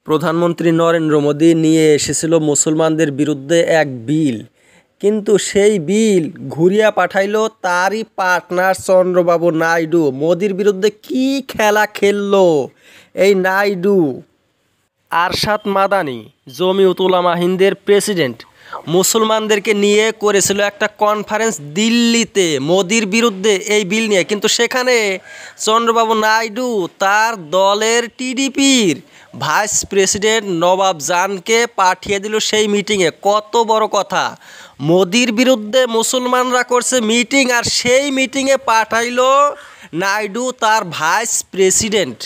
প্রধানমন্ত্রী নরেন্দ্র মোদী নিয়ে এসেছিল মুসলমানদের বিরুদ্ধে এক বিল, কিন্তু সেই বিল ঘুরিয়ে পাঠাইলো তারই পার্টনার চন্দ্রবাবু নাইডু। মোদির বিরুদ্ধে কি খেলা খেললো এই নাইডু। আরশাদ মাদানি জমিয়তুল উলামা হিন্দের প্রেসিডেন্ট মুসলমানদেরকে নিয়ে করেছিল একটা কনফারেন্স দিল্লিতে মোদির বিরুদ্ধে এই বিল নিয়ে, কিন্তু সেখানে চন্দ্রবাবু নাইডু তার দলের টিডিপির ভাইস প্রেসিডেন্ট নবাব জানকে পাঠিয়ে দিল সেই মিটিংয়ে। কত বড় কথা, মোদির বিরুদ্ধে মুসলমানরা করছে মিটিং আর সেই মিটিংয়ে পাঠাইলো নাইডু তার ভাইস প্রেসিডেন্ট।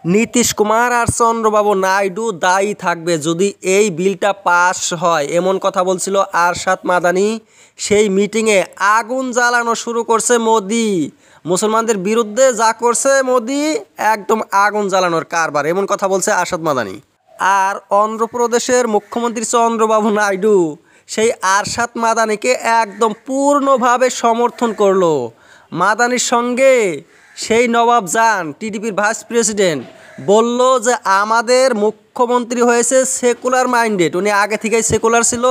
নীতিশ কুমার আর চন্দ্রবাবু নাইডু দায়ী থাকবে যদি এই বিলটা পাস হয়, এমন কথা বলছিল আরশাদ মাদানি। সেই মিটিংয়ে আগুন জ্বালানো শুরু করছে মোদি। মুসলমানদের বিরুদ্ধে যা করছে মোদি, একদম আগুন জ্বালানোর কারবার, এমন কথা বলছে আরশাদ মাদানি। আর অন্ধ্রপ্রদেশের মুখ্যমন্ত্রী চন্দ্রবাবু নাইডু সেই আরশাদ মাদানিকে একদম পূর্ণভাবে সমর্থন করলো। মাদানির সঙ্গে সেই নবাব জান টিডিপির ভাইস প্রেসিডেন্ট বলল যে আমাদের মুখ্যমন্ত্রী হয়েছে সেকুলার মাইন্ডেড, উনি আগে থেকেই সেকুলার ছিল,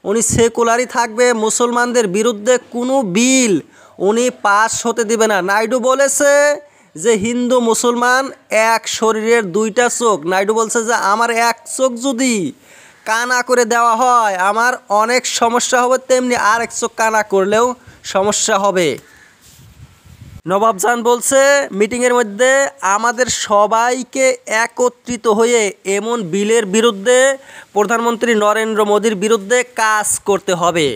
উনি সেকুলারই থাকবে, মুসলমানদের বিরুদ্ধে কোনো বিল উনি পাস হতে দিবে না। নাইডু বলেছে যে হিন্দু মুসলমান এক শরীরের দুইটা চোখ। নাইডু বলছে যে আমার এক চোখ যদি কানা করে দেওয়া হয় আমার অনেক সমস্যা হবে, তেমনি আরেক চোখ কানা করলেও সমস্যা হবে। নবাবজান বলছে মিটিংয়ের মধ্যে আমাদের সবাইকে একত্রিত হয়ে এমন বিলের বিরুদ্ধে প্রধানমন্ত্রী নরেন্দ্র মোদীর বিরুদ্ধে কাজ করতে হবে।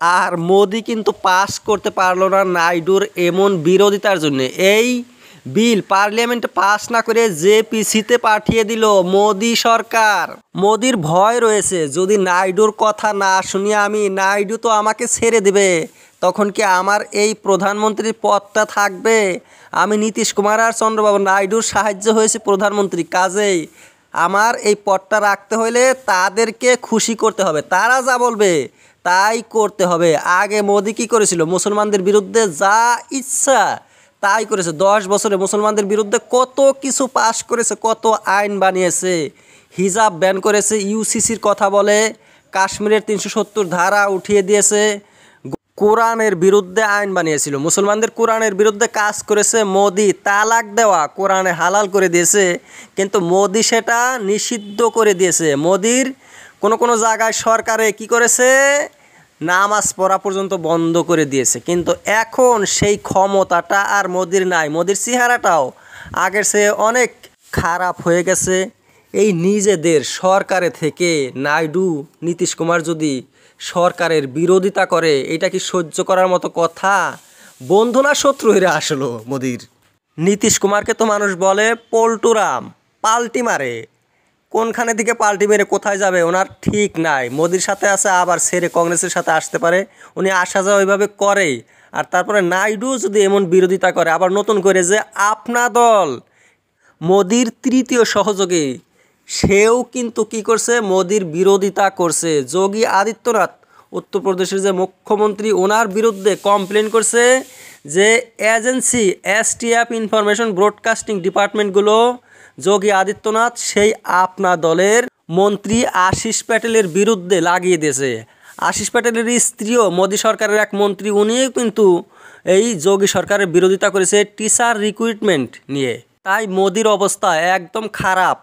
আর মোদি কিন্তু পাস করতে পারলো না নাইডুর এমন বিরোধিতার জন্য। এই বিল পার্লামেন্টে পাস না করে জেপিসিতে পাঠিয়ে দিল মোদি সরকার। মোদির ভয় রয়েছে যদি নাইডুর কথা না শুনি আমি, নাইডু তো আমাকে ছেড়ে দেবে, তখন কি আমার এই প্রধানমন্ত্রীর পদটা থাকবে? আমি নীতিশ কুমার আর চন্দ্রবাবু নাইডুর সাহায্য হয়েছে প্রধানমন্ত্রী, কাজেই আমার এই পদটা রাখতে হলে তাদেরকে খুশি করতে হবে, তারা যা বলবে তাই করতে হবে। আগে মোদি কী করেছিল? মুসলমানদের বিরুদ্ধে যা ইচ্ছা তাই করেছে। 10 বছরে মুসলমানদের বিরুদ্ধে কত কিছু পাশ করেছে, কত আইন বানিয়েছে, হিজাব ব্যান করেছে, ইউসিসির কথা বলে, কাশ্মীরের 370 ধারা উঠিয়ে দিয়েছে, কোরআনের বিরুদ্ধে আইন বানিয়েছিল, মুসলমানদের কোরআনের বিরুদ্ধে কাজ করেছে মোদি। তালাক দেওয়া কোরআনে হালাল করে দিয়েছে, কিন্তু মোদি সেটা নিষিদ্ধ করে দিয়েছে। মোদির কোনো জায়গায় সরকারে কি করেছে, নামাজ পড়া পর্যন্ত বন্ধ করে দিয়েছে। কিন্তু এখন সেই ক্ষমতাটা আর মোদির নাই, মোদির চেহারাটাও আগের চেয়ে অনেক খারাপ হয়ে গেছে। এই নিজেদের সরকারে থেকে নাইডু নীতিশ কুমার যদি সরকারের বিরোধিতা করে, এটা কি সহ্য করার মতো কথা? বন্ধু না শত্রু হয়ে আসলো মোদির। নীতিশ কুমারকে তো মানুষ বলে পল্টুরাম, পাল্টি মারে, কোনখানে দিকে পাল্টি মেরে কোথায় যাবে ওনার ঠিক নাই। মোদির সাথে আছে আবার ছেড়ে কংগ্রেসের সাথে আসতে পারে, উনি আসা যাওয়া ওইভাবে করেই। আর তারপরে নাইডু যদি এমন বিরোধিতা করে আবার নতুন করে যে আপনা দল মোদির তৃতীয় সহযোগী, সেও কিন্তু কি করছে, মোদির বিরোধিতা করছে। যোগী আদিত্যনাথ উত্তরপ্রদেশের যে মুখ্যমন্ত্রী, ওনার বিরুদ্ধে কমপ্লেন করছে যে agency STF information broadcasting ডিপার্টমেন্টগুলো Yogi Adityanath সেই আপনা দলের মন্ত্রী আশিস প্যাটেলের বিরুদ্ধে লাগিয়ে দিয়েছে। আশিস প্যাটেলের স্ত্রীও মোদী সরকারের এক মন্ত্রী, উনিও কিন্তু এই যোগী সরকারের বিরোধিতা করেছে টিচার রিক্রুটমেন্ট নিয়ে। তাই মোদির অবস্থা একদম খারাপ।